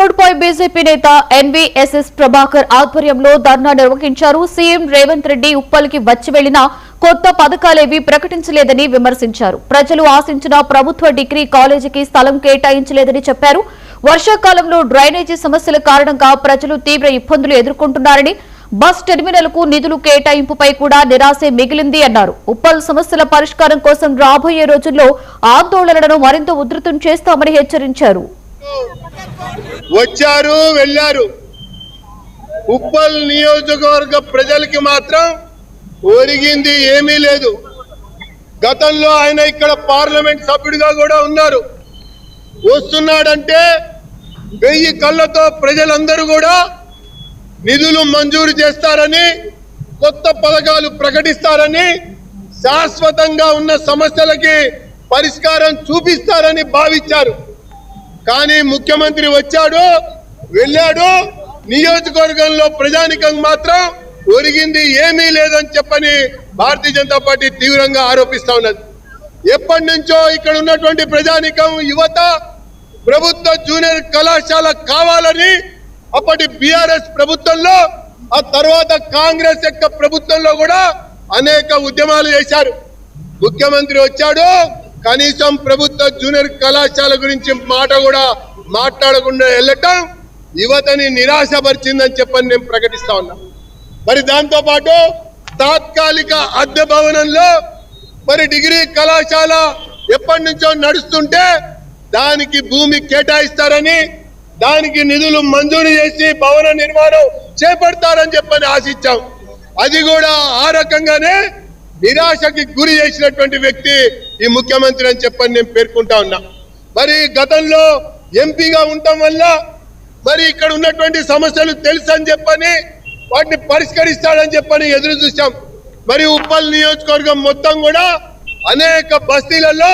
రోడ్డుపై బీజేపీ నేత ఎన్వీఎస్ఎస్ ప్రభాకర్ ఆధ్వర్యంలో ధర్నా నిర్వహించారు. సీఎం రేవంత్ రెడ్డి ఉప్పల్కి వచ్చి వెళ్లినా కొత్త పథకాలేవీ ప్రకటించలేదని విమర్శించారు. ప్రజలు ఆశించిన ప్రభుత్వ డిగ్రీ కాలేజీకి స్థలం కేటాయించలేదని చెప్పారు. వర్షాకాలంలో డ్రైనేజీ సమస్యల కారణంగా ప్రజలు తీవ్ర ఇబ్బందులు ఎదుర్కొంటున్నారని, బస్ టెర్మినల్ కు నిధులు కేటాయింపుపై కూడా నిరాశే మిగిలింది అన్నారు. ఉప్పల్ సమస్యల పరిష్కారం కోసం రాబోయే రోజుల్లో ఆందోళనలను మరింత ఉధృతం చేస్తామని హెచ్చరించారు. వచ్చారు వెళ్ళారు. ఉప్పల్ నియోజకవర్గ ప్రజలకి మాత్రం ఒరిగింది ఏమీ లేదు. గతంలో ఆయన ఇక్కడ పార్లమెంట్ సభ్యుడిగా కూడా ఉన్నారు. వస్తున్నాడంటే 1000 కళ్ళతో ప్రజలందరూ కూడా నిధులు మంజూరు చేస్తారని, కొత్త పథకాలు ప్రకటిస్తారని, శాశ్వతంగా ఉన్న సమస్యలకి పరిష్కారం చూపిస్తారని భావించారు. కానీ ముఖ్యమంత్రి వచ్చాడు వెళ్ళాడు, నియోజకవర్గంలో ప్రజానికం మాత్రం ఒరిగింది ఏమీ లేదని చెప్పని భారతీయ జనతా పార్టీ తీవ్రంగా ఆరోపిస్తా ఉన్నది. ఎప్పటి నుంచో ఇక్కడ ఉన్నటువంటి ప్రజానికం, యువత ప్రభుత్వ జూనియర్ కళాశాల కావాలని అప్పటి బీఆర్ఎస్ ప్రభుత్వంలో, ఆ తర్వాత కాంగ్రెస్ యొక్క ప్రభుత్వంలో కూడా అనేక ఉద్యమాలు చేశారు. ముఖ్యమంత్రి వచ్చాడు, కనీసం ప్రభుత్వ జూనియర్ కళాశాల గురించి మాట కూడా మాట్లాడకుండా వెళ్ళటం యువతని నిరాశపరిచిందని చెప్పని నేను ప్రకటిస్తా ఉన్నా. మరి దాంతో పాటు తాత్కాలిక అద్దె భవనంలో మరి డిగ్రీ కళాశాల ఎప్పటి నుంచో నడుస్తుంటే దానికి భూమి కేటాయిస్తారని, దానికి నిధులు మంజూరు చేసి భవన నిర్మాణం చేపడతారని చెప్పని ఆశించాం. అది కూడా ఆ రకంగానే నిరాశకి గురి చేసినటువంటి వ్యక్తి ఈ ముఖ్యమంత్రి అని చెప్పని నేను పేర్కొంటా ఉన్నా. మరి గతంలో ఎంపీగా ఉండటం వల్ల మరి ఇక్కడ ఉన్నటువంటి సమస్యలు తెలుసు అని చెప్పని, వాటిని పరిష్కరిస్తాడని చెప్పని ఎదురు చూసాం. మరి ఉప్పల్ నియోజకవర్గం మొత్తం కూడా అనేక బస్తీలలో